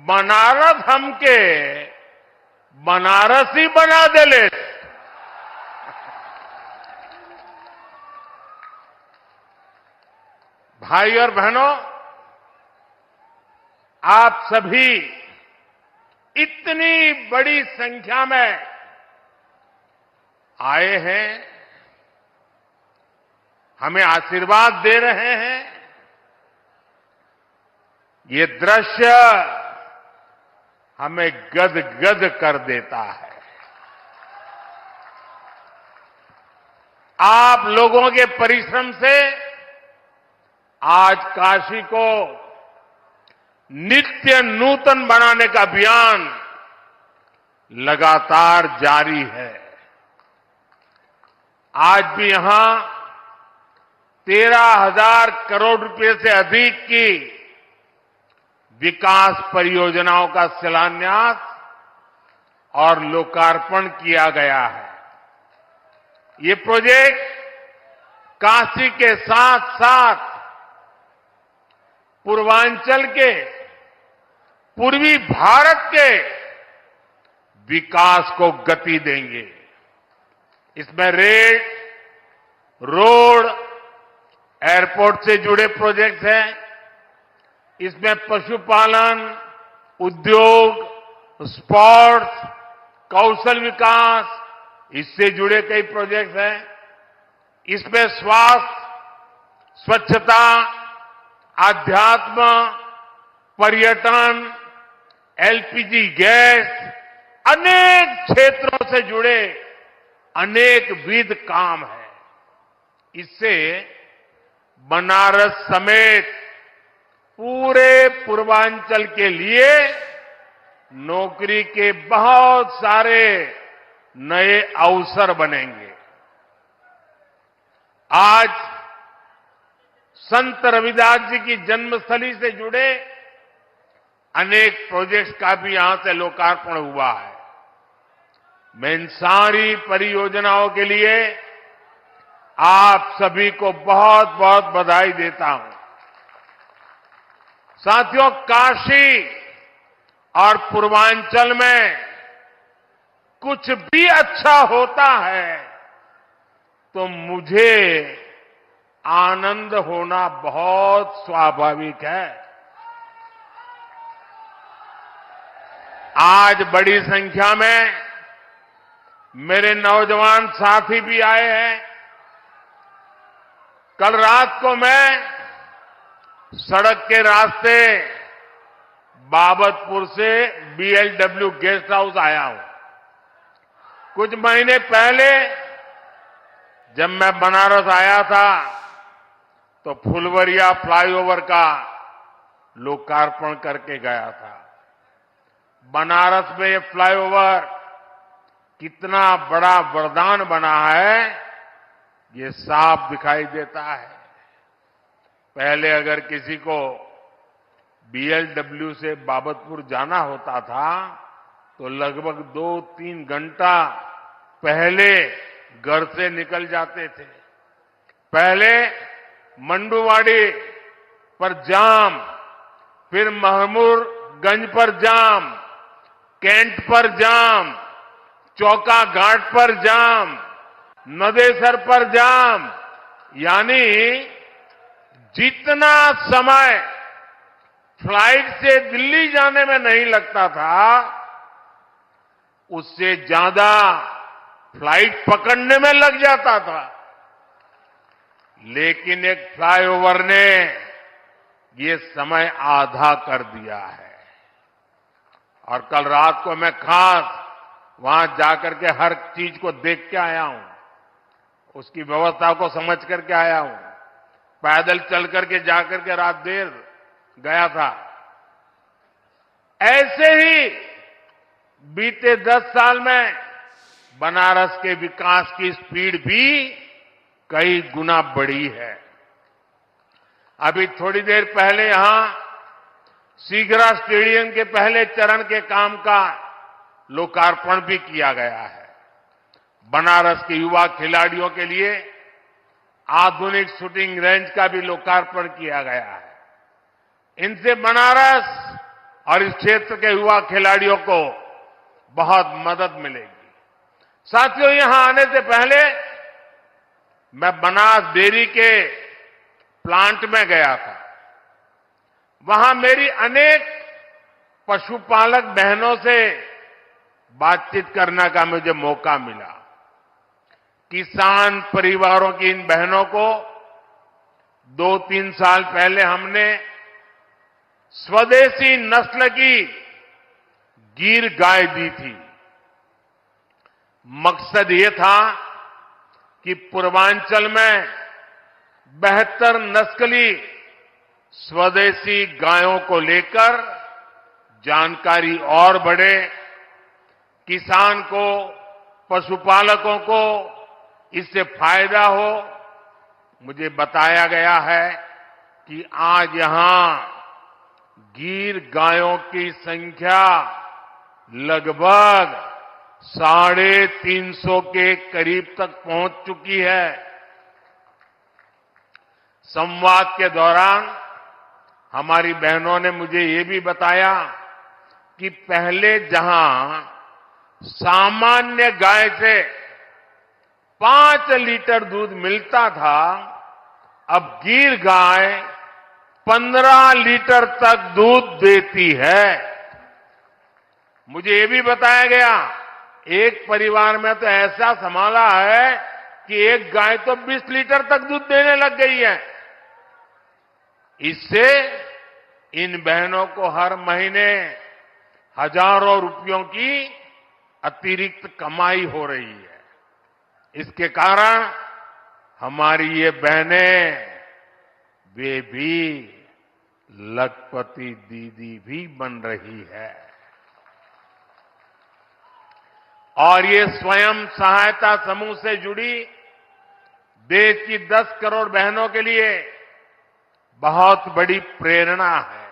बनारस हमके बनारसी बना देले। भाई और बहनों, आप सभी इतनी बड़ी संख्या में आए हैं, हमें आशीर्वाद दे रहे हैं। ये दृश्य हमें गदगद कर देता है। आप लोगों के परिश्रम से आज काशी को नित्य नूतन बनाने का अभियान लगातार जारी है। आज भी यहां 13,000 करोड़ रुपए से अधिक की विकास परियोजनाओं का शिलान्यास और लोकार्पण किया गया है। ये प्रोजेक्ट काशी के साथ साथ पूर्वांचल के, पूर्वी भारत के विकास को गति देंगे। इसमें रेल, रोड, एयरपोर्ट से जुड़े प्रोजेक्ट्स हैं। इसमें पशुपालन, उद्योग, स्पोर्ट्स, कौशल विकास, इससे जुड़े कई प्रोजेक्ट्स हैं। इसमें स्वास्थ्य, स्वच्छता, आध्यात्म, पर्यटन, एलपीजी गैस, अनेक क्षेत्रों से जुड़े अनेक विध काम है। इससे बनारस समेत पूरे पूर्वांचल के लिए नौकरी के बहुत सारे नए अवसर बनेंगे। आज संत रविदास जी की जन्मस्थली से जुड़े अनेक प्रोजेक्ट्स का भी यहां से लोकार्पण हुआ है। मैं इन सारी परियोजनाओं के लिए आप सभी को बहुत बहुत बधाई देता हूं। साथियों, काशी और पूर्वांचल में कुछ भी अच्छा होता है तो मुझे आनंद होना बहुत स्वाभाविक है। आज बड़ी संख्या में मेरे नौजवान साथी भी आए हैं। कल रात को मैं सड़क के रास्ते बाबतपुर से बीएलडब्ल्यू गेस्ट हाउस आया हूं। कुछ महीने पहले जब मैं बनारस आया था तो फुलवरिया फ्लाईओवर का लोकार्पण करके गया था। बनारस में ये फ्लाईओवर कितना बड़ा वरदान बना है, ये साफ दिखाई देता है। पहले अगर किसी को बीएलडब्ल्यू से बाबतपुर जाना होता था तो लगभग 2-3 घंटा पहले घर से निकल जाते थे। पहले मंडुवाड़ी पर जाम, फिर महमूदगंज पर जाम, कैंट पर जाम, चौका घाट पर जाम, नदेसर पर जाम, यानी जितना समय फ्लाइट से दिल्ली जाने में नहीं लगता था उससे ज्यादा फ्लाइट पकड़ने में लग जाता था। लेकिन एक फ्लाईओवर ने ये समय आधा कर दिया है। और कल रात को मैं खास वहां जाकर के हर चीज को देख के आया हूं, उसकी व्यवस्था को समझ करके आया हूं। पैदल चल करके जाकर के रात देर गया था। ऐसे ही बीते 10 साल में बनारस के विकास की स्पीड भी कई गुना बढ़ी है। अभी थोड़ी देर पहले यहां सीगरा स्टेडियम के पहले चरण के काम का लोकार्पण भी किया गया है। बनारस के युवा खिलाड़ियों के लिए आधुनिक शूटिंग रेंज का भी लोकार्पण किया गया है। इनसे बनारस और इस क्षेत्र के युवा खिलाड़ियों को बहुत मदद मिलेगी। साथियों, यहां आने से पहले मैं बनास डेयरी के प्लांट में गया था। वहां मेरी अनेक पशुपालक बहनों से बातचीत करने का मुझे मौका मिला। किसान परिवारों की इन बहनों को 2-3 साल पहले हमने स्वदेशी नस्ल की गिर गाय दी थी। मकसद ये था कि पूर्वांचल में बेहतर नस्ली स्वदेशी गायों को लेकर जानकारी और बढ़े, किसान को, पशुपालकों को इससे फायदा हो। मुझे बताया गया है कि आज यहां गिर गायों की संख्या लगभग 350 के करीब तक पहुंच चुकी है। संवाद के दौरान हमारी बहनों ने मुझे ये भी बताया कि पहले जहां सामान्य गाय से 5 लीटर दूध मिलता था, अब गिर गाय 15 लीटर तक दूध देती है। मुझे ये भी बताया गया, एक परिवार में तो ऐसा संभाला है कि एक गाय तो 20 लीटर तक दूध देने लग गई है। इससे इन बहनों को हर महीने हजारों रुपयों की अतिरिक्त कमाई हो रही है। इसके कारण हमारी ये बहनें, वे भी लखपति दीदी भी बन रही है। और ये स्वयं सहायता समूह से जुड़ी देश की 10 करोड़ बहनों के लिए बहुत बड़ी प्रेरणा है।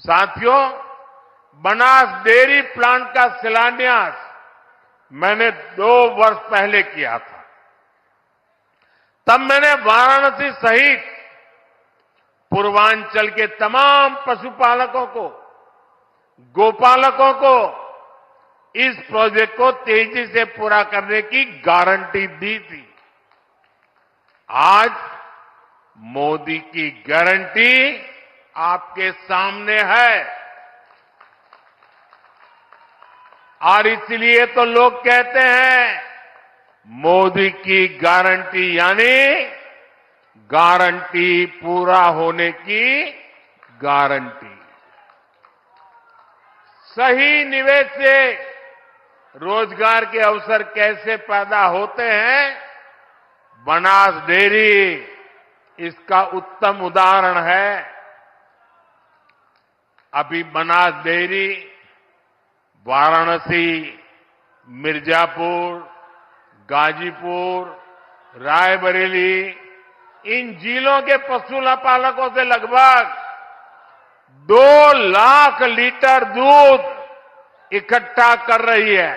साथियों, बनास डेयरी प्लांट का शिलान्यास मैंने 2 वर्ष पहले किया था। तब मैंने वाराणसी सहित पूर्वांचल के तमाम पशुपालकों को, गोपालकों को इस प्रोजेक्ट को तेजी से पूरा करने की गारंटी दी थी। आज मोदी की गारंटी आपके सामने है। और इसलिए तो लोग कहते हैं, मोदी की गारंटी यानी गारंटी पूरा होने की गारंटी। सही निवेश से रोजगार के अवसर कैसे पैदा होते हैं, बनास डेयरी इसका उत्तम उदाहरण है। अभी बनास डेयरी वाराणसी, मिर्जापुर, गाजीपुर, रायबरेली, इन जिलों के पशुपालकों से लगभग 2 लाख लीटर दूध इकट्ठा कर रही है।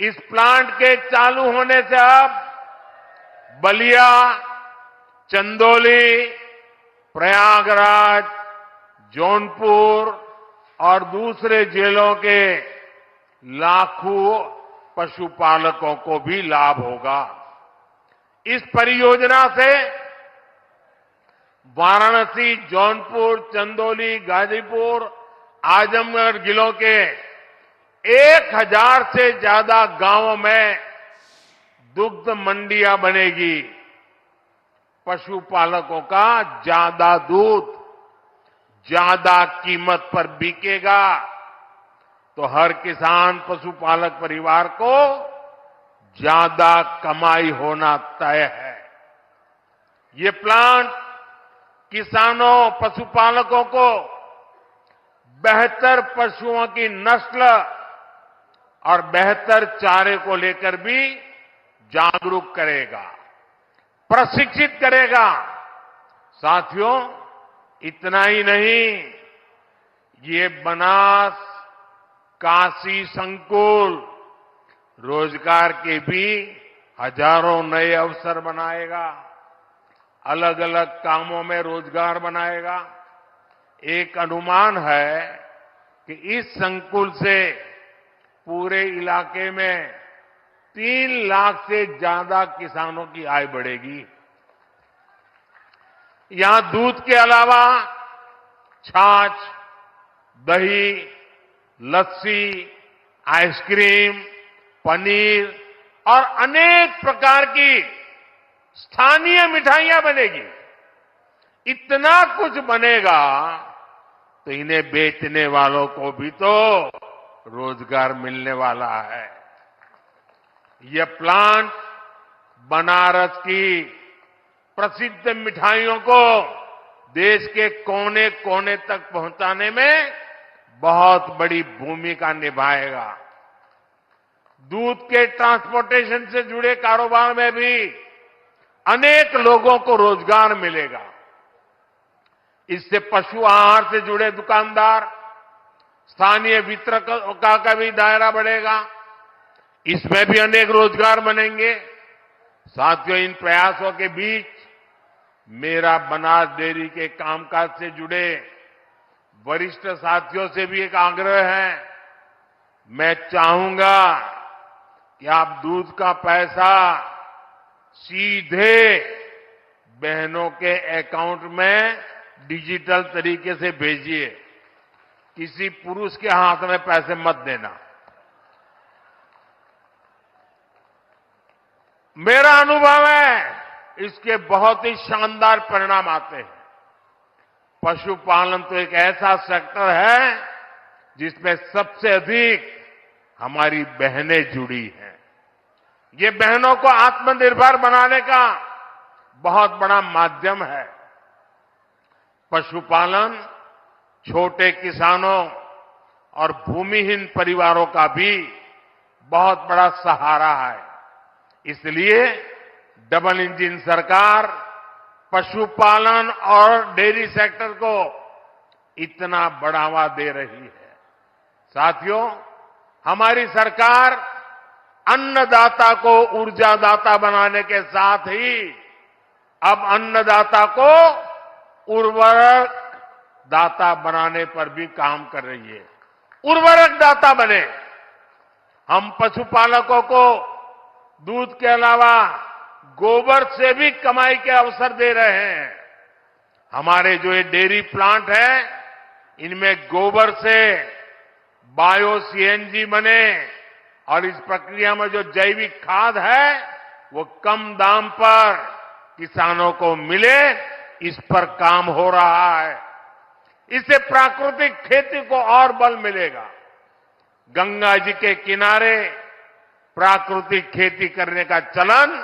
इस प्लांट के चालू होने से अब बलिया, चंदौली, प्रयागराज, जौनपुर और दूसरे जिलों के लाखों पशुपालकों को भी लाभ होगा। इस परियोजना से वाराणसी, जौनपुर, चंदौली, गाजीपुर, आजमगढ़ जिलों के 1000 से ज्यादा गांवों में दुग्ध मंडियां बनेगी। पशुपालकों का ज्यादा दूध ज्यादा कीमत पर बिकेगा तो हर किसान पशुपालक परिवार को ज्यादा कमाई होना तय है। ये प्लांट किसानों, पशुपालकों को बेहतर पशुओं की नस्ल और बेहतर चारे को लेकर भी जागरूक करेगा, प्रशिक्षित करेगा। साथियों, इतना ही नहीं, ये बनास काशी संकुल रोजगार के भी हजारों नए अवसर बनाएगा, अलग अलग कामों में रोजगार बनाएगा। एक अनुमान है कि इस संकुल से पूरे इलाके में 3 लाख से ज्यादा किसानों की आय बढ़ेगी। यहां दूध के अलावा छाछ, दही, लस्सी, आइसक्रीम, पनीर और अनेक प्रकार की स्थानीय मिठाइयां बनेगी। इतना कुछ बनेगा तो इन्हें बेचने वालों को भी तो रोजगार मिलने वाला है। यह प्लांट बनारस की प्रसिद्ध मिठाइयों को देश के कोने कोने तक पहुंचाने में बहुत बड़ी भूमिका निभाएगा। दूध के ट्रांसपोर्टेशन से जुड़े कारोबार में भी अनेक लोगों को रोजगार मिलेगा। इससे पशु आहार से जुड़े दुकानदार, स्थानीय वितरकों का भी दायरा बढ़ेगा। इसमें भी अनेक रोजगार बनेंगे। साथियों, इन प्रयासों के बीच मेरा बनास डेयरी के कामकाज से जुड़े वरिष्ठ साथियों से भी एक आग्रह है। मैं चाहूंगा कि आप दूध का पैसा सीधे बहनों के अकाउंट में डिजिटल तरीके से भेजिए। किसी पुरुष के हाथ में पैसे मत देना। मेरा अनुभव है, इसके बहुत ही शानदार परिणाम आते हैं। पशुपालन तो एक ऐसा सेक्टर है जिसमें सबसे अधिक हमारी बहनें जुड़ी हैं। ये बहनों को आत्मनिर्भर बनाने का बहुत बड़ा माध्यम है। पशुपालन छोटे किसानों और भूमिहीन परिवारों का भी बहुत बड़ा सहारा है। इसलिए डबल इंजन सरकार पशुपालन और डेयरी सेक्टर को इतना बढ़ावा दे रही है। साथियों, हमारी सरकार अन्नदाता को ऊर्जादाता बनाने के साथ ही अब अन्नदाता को उर्वरक दाता बनाने पर भी काम कर रही है। उर्वरक दाता बने। हम पशुपालकों को दूध के अलावा गोबर से भी कमाई के अवसर दे रहे हैं। हमारे जो ये डेयरी प्लांट है, इनमें गोबर से बायो सीएनजी बने और इस प्रक्रिया में जो जैविक खाद है वो कम दाम पर किसानों को मिले, इस पर काम हो रहा है। इससे प्राकृतिक खेती को और बल मिलेगा। गंगा जी के किनारे प्राकृतिक खेती करने का चलन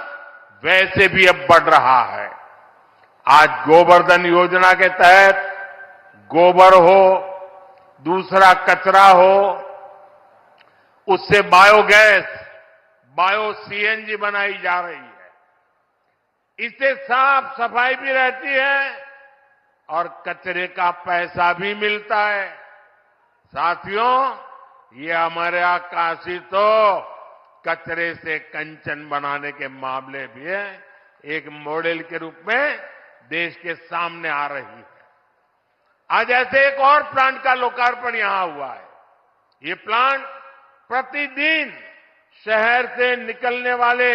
वैसे भी अब बढ़ रहा है। आज गोवर्धन योजना के तहत गोबर हो, दूसरा कचरा हो, उससे बायोगैस, बायो सीएनजी बनाई जा रही है। इससे साफ सफाई भी रहती है और कचरे का पैसा भी मिलता है। साथियों, ये हमारे यहाँ काशी तो कचरे से कंचन बनाने के मामले भी है, एक मॉडल के रूप में देश के सामने आ रही है। आज ऐसे एक और प्लांट का लोकार्पण यहां हुआ है। ये प्लांट प्रतिदिन शहर से निकलने वाले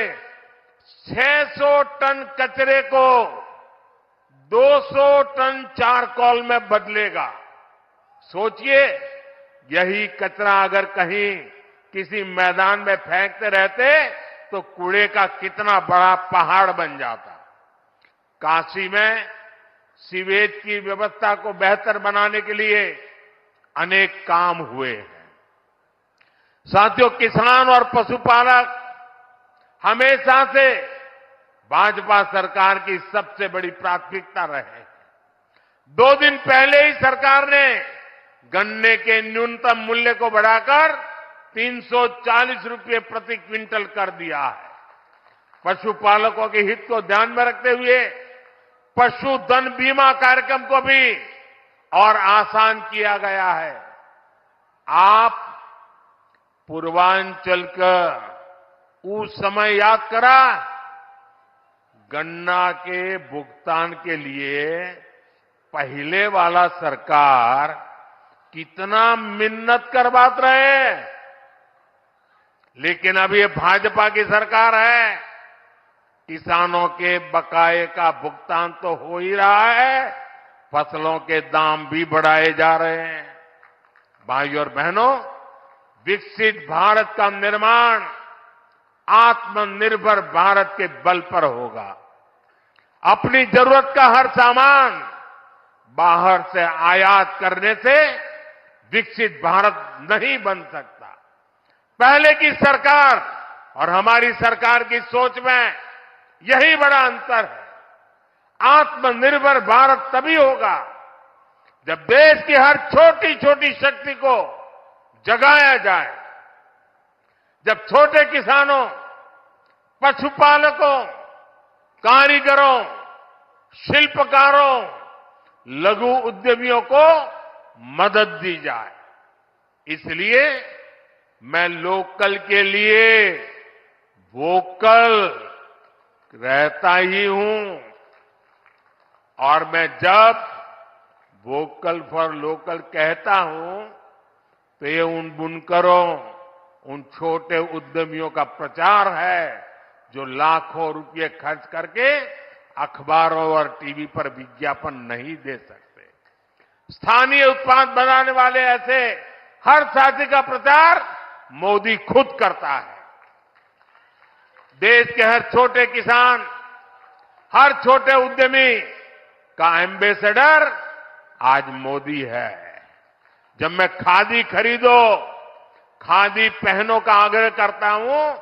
600 टन कचरे को 200 टन चारकोल में बदलेगा। सोचिए, यही कचरा अगर कहीं किसी मैदान में फेंकते रहते तो कूड़े का कितना बड़ा पहाड़ बन जाता। काशी में सीवेज की व्यवस्था को बेहतर बनाने के लिए अनेक काम हुए हैं। साथियों, किसान और पशुपालक हमेशा से भाजपा सरकार की सबसे बड़ी प्राथमिकता रहे हैं। 2 दिन पहले ही सरकार ने गन्ने के न्यूनतम मूल्य को बढ़ाकर 340 रुपये प्रति क्विंटल कर दिया है। पशुपालकों के हित को ध्यान में रखते हुए पशुधन बीमा कार्यक्रम को भी और आसान किया गया है। आप पूर्वांचल का उस समय याद करा, गन्ना के भुगतान के लिए पहले वाला सरकार कितना मिन्नत करवाते रहे, लेकिन अब ये भाजपा की सरकार है। किसानों के बकाये का भुगतान तो हो ही रहा है, फसलों के दाम भी बढ़ाए जा रहे हैं। भाइयों और बहनों, विकसित भारत का निर्माण आत्मनिर्भर भारत के बल पर होगा। अपनी जरूरत का हर सामान बाहर से आयात करने से विकसित भारत नहीं बन सकता। पहले की सरकार और हमारी सरकार की सोच में यही बड़ा अंतर है। आत्मनिर्भर भारत तभी होगा जब देश की हर छोटी छोटी शक्ति को जगाया जाए, जब छोटे किसानों, पशुपालकों, कारीगरों, शिल्पकारों, लघु उद्यमियों को मदद दी जाए। इसलिए मैं लोकल के लिए वोकल रहता ही हूं, और मैं जब वोकल फॉर लोकल कहता हूं तो ये उन बुनकरों, उन छोटे उद्यमियों का प्रचार है जो लाखों रुपए खर्च करके अखबारों और टीवी पर विज्ञापन नहीं दे सकते। स्थानीय उत्पाद बनाने वाले ऐसे हर साथी का प्रचार मोदी खुद करता है। देश के हर छोटे किसान, हर छोटे उद्यमी का एम्बेसडर आज मोदी है। जब मैं खादी खरीदो, खादी पहनो का आग्रह करता हूं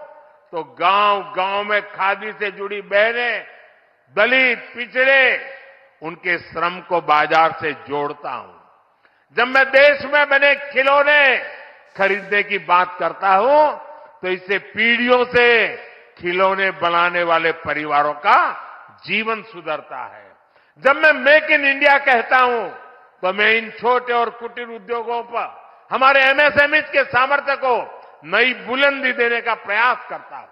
तो गांव गांव में खादी से जुड़ी बहनें, दलित, पिछड़े, उनके श्रम को बाजार से जोड़ता हूं। जब मैं देश में बने खिलौने खरीदने की बात करता हूं तो इससे पीढ़ियों से खिलौने बनाने वाले परिवारों का जीवन सुधरता है। जब मैं मेक इन इंडिया कहता हूं तो मैं इन छोटे और कुटीर उद्योगों पर हमारे एमएसएमईज के सामर्थ्य को नई बुलंदी देने का प्रयास करता हूं।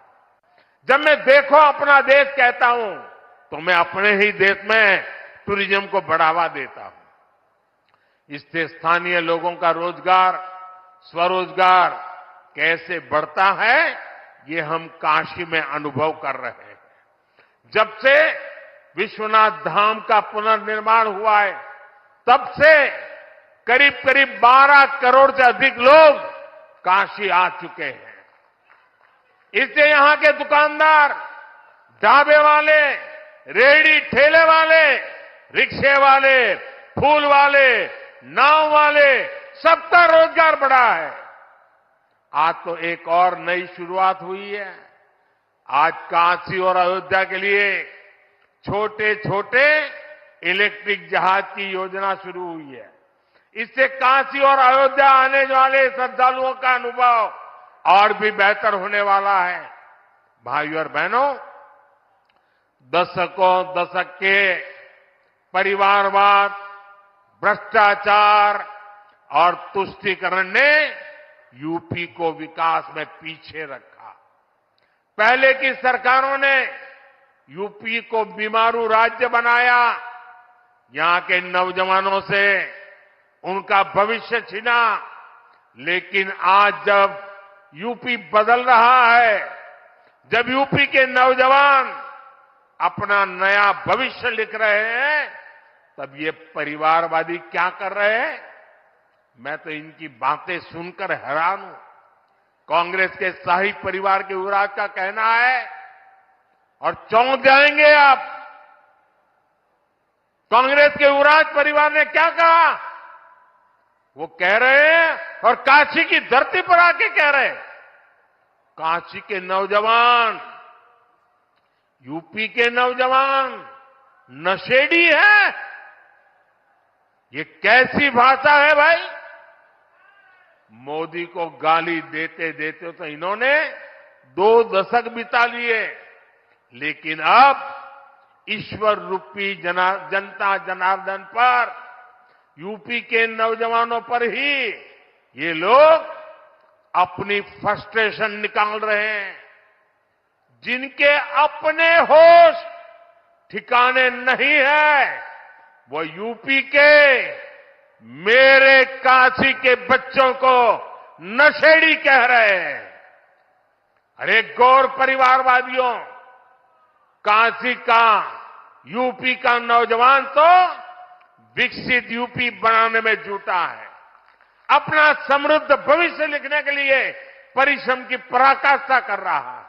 जब मैं देखो अपना देश कहता हूं तो मैं अपने ही देश में टूरिज्म को बढ़ावा देता हूं। इससे स्थानीय लोगों का रोजगार, स्वरोजगार कैसे बढ़ता है, ये हम काशी में अनुभव कर रहे हैं। जब से विश्वनाथ धाम का पुनर्निर्माण हुआ है, तब से करीब करीब 12 करोड़ से अधिक लोग काशी आ चुके हैं। इससे यहां के दुकानदार, ढाबे वाले, रेहड़ी ठेले वाले, रिक्शे वाले, फूल वाले, नाव वाले, सबका रोजगार बढ़ा है। आज तो एक और नई शुरुआत हुई है। आज काशी और अयोध्या के लिए छोटे छोटे इलेक्ट्रिक जहाज की योजना शुरू हुई है। इससे काशी और अयोध्या आने वाले श्रद्धालुओं का अनुभव और भी बेहतर होने वाला है। भाइयों और बहनों, दशकों दशक के परिवारवाद, भ्रष्टाचार और तुष्टीकरण ने यूपी को विकास में पीछे रखा। पहले की सरकारों ने यूपी को बीमारू राज्य बनाया, यहां के नौजवानों से उनका भविष्य छीना। लेकिन आज जब यूपी बदल रहा है, जब यूपी के नौजवान अपना नया भविष्य लिख रहे हैं, तब ये परिवारवादी क्या कर रहे हैं? मैं तो इनकी बातें सुनकर हैरान हूं। कांग्रेस के शाही परिवार के युवराज का कहना है, और चौंक जाएंगे आप, कांग्रेस के युवराज परिवार ने क्या कहा? वो कह रहे हैं, और काशी की धरती पर आके कह रहे हैं, काशी के नौजवान, यूपी के नौजवान नशेड़ी है। ये कैसी भाषा है भाई? मोदी को गाली देते देते तो इन्होंने 2 दशक बिता लिए, लेकिन अब ईश्वर रूपी जनता जनार्दन पर, यूपी के नौजवानों पर ही ये लोग अपनी फ्रस्ट्रेशन निकाल रहे हैं। जिनके अपने होश ठिकाने नहीं है, वो यूपी के मेरे काशी के बच्चों को नशेड़ी कह रहे हैं। अरे गौर परिवारवादियों, काशी का, यूपी का नौजवान तो विकसित यूपी बनाने में जुटा है। अपना समृद्ध भविष्य लिखने के लिए परिश्रम की पराकाष्ठा कर रहा है।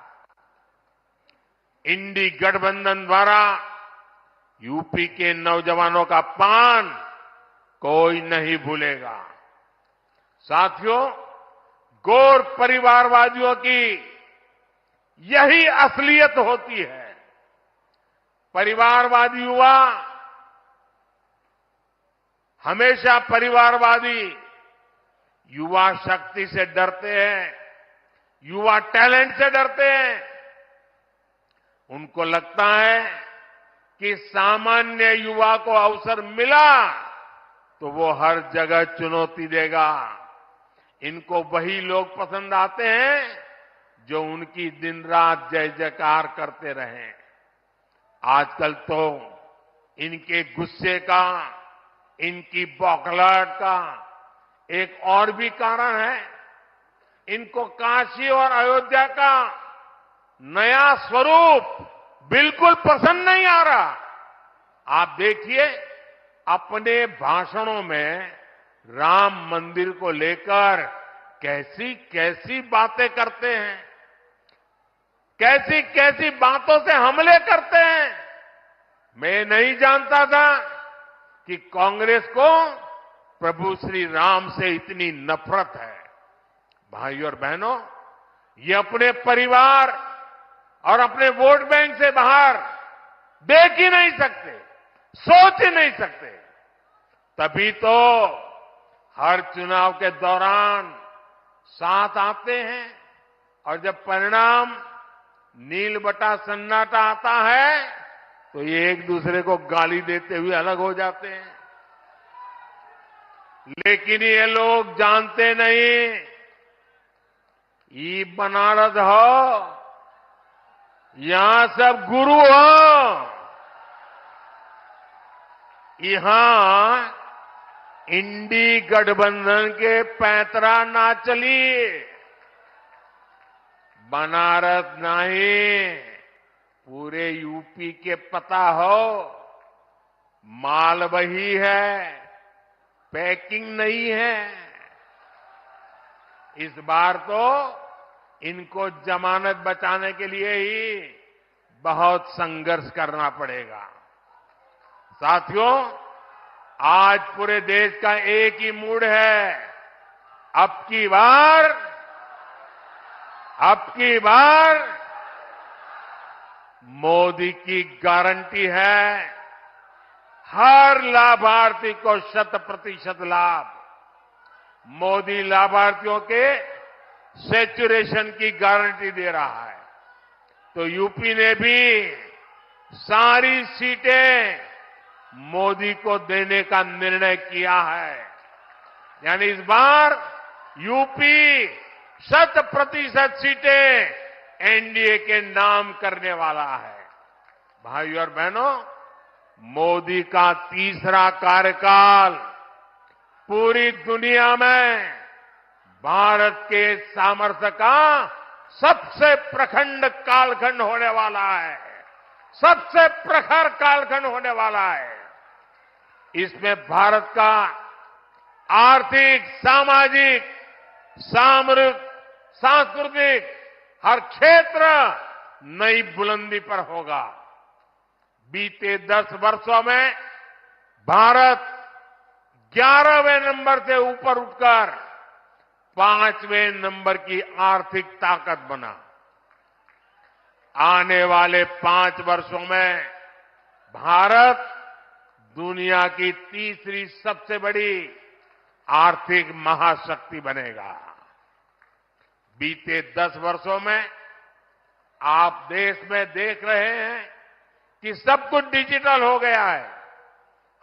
इंडी गठबंधन द्वारा यूपी के नौजवानों का अपमान कोई नहीं भूलेगा। साथियों, गौर परिवारवादियों की यही असलियत होती है। परिवारवादी युवा हमेशा परिवारवादी युवा शक्ति से डरते हैं, युवा टैलेंट से डरते हैं। उनको लगता है कि सामान्य युवा को अवसर मिला तो वो हर जगह चुनौती देगा। इनको वही लोग पसंद आते हैं जो उनकी दिन रात जय जयकार करते रहें। आजकल तो इनके गुस्से का, इनकी बौखलाहट का एक और भी कारण है। इनको काशी और अयोध्या का नया स्वरूप बिल्कुल पसंद नहीं आ रहा। आप देखिए, अपने भाषणों में राम मंदिर को लेकर कैसी कैसी बातें करते हैं, कैसी कैसी बातों से हमले करते हैं। मैं नहीं जानता था कि कांग्रेस को प्रभु श्री राम से इतनी नफरत है। भाइयों और बहनों, ये अपने परिवार और अपने वोट बैंक से बाहर देख ही नहीं सकते, सोच ही नहीं सकते। तभी तो हर चुनाव के दौरान साथ आते हैं और जब परिणाम नील बटा सन्नाटा आता है तो ये एक दूसरे को गाली देते हुए अलग हो जाते हैं। लेकिन ये लोग जानते नहीं, ये बनारस हो, यहां सब गुरु हो। यहां इंडी गठबंधन के पैंतरा ना चली। बनारस नहीं, पूरे यूपी के पता हो, माल वही है, पैकिंग नहीं है। इस बार तो इनको जमानत बचाने के लिए ही बहुत संघर्ष करना पड़ेगा। साथियों, आज पूरे देश का एक ही मूड है। अब की बार मोदी की गारंटी है, हर लाभार्थी को 100% लाभ। मोदी लाभार्थियों के सैचुरेशन की गारंटी दे रहा है। तो यूपी ने भी सारी सीटें मोदी को देने का निर्णय किया है। यानी इस बार यूपी 100% सीटें एनडीए के नाम करने वाला है। भाइयों और बहनों, मोदी का तीसरा कार्यकाल पूरी दुनिया में भारत के सामर्थ्य का सबसे प्रखंड कालखंड होने वाला है, सबसे प्रखर कालखंड होने वाला है। इसमें भारत का आर्थिक, सामाजिक, सांस्कृतिक हर क्षेत्र नई बुलंदी पर होगा। बीते 10 वर्षों में भारत 11वें नंबर से ऊपर उठकर 5वें नंबर की आर्थिक ताकत बना। आने वाले 5 वर्षों में भारत दुनिया की तीसरी सबसे बड़ी आर्थिक महाशक्ति बनेगा। बीते 10 वर्षों में आप देश में देख रहे हैं कि सब कुछ डिजिटल हो गया है।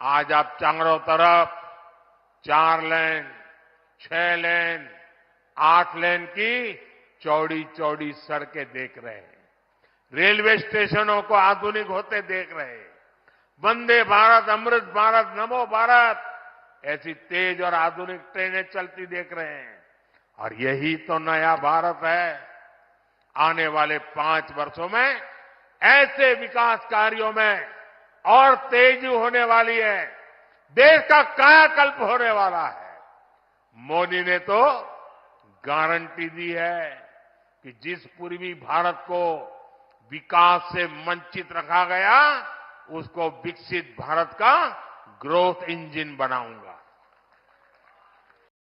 आज आप चारों तरफ 4 लेन, 6 लेन, 8 लेन की चौड़ी चौड़ी सड़कें देख रहे हैं। रेलवे स्टेशनों को आधुनिक होते देख रहे हैं। वंदे भारत, अमृत भारत, नमो भारत ऐसी तेज और आधुनिक ट्रेनें चलती देख रहे हैं। और यही तो नया भारत है। आने वाले 5 वर्षों में ऐसे विकास कार्यों में और तेजी होने वाली है। देश का कायाकल्प होने वाला है। मोदी ने तो गारंटी दी है कि जिस पूर्वी भारत को विकास से वंचित रखा गया, उसको विकसित भारत का ग्रोथ इंजन बनाऊंगा।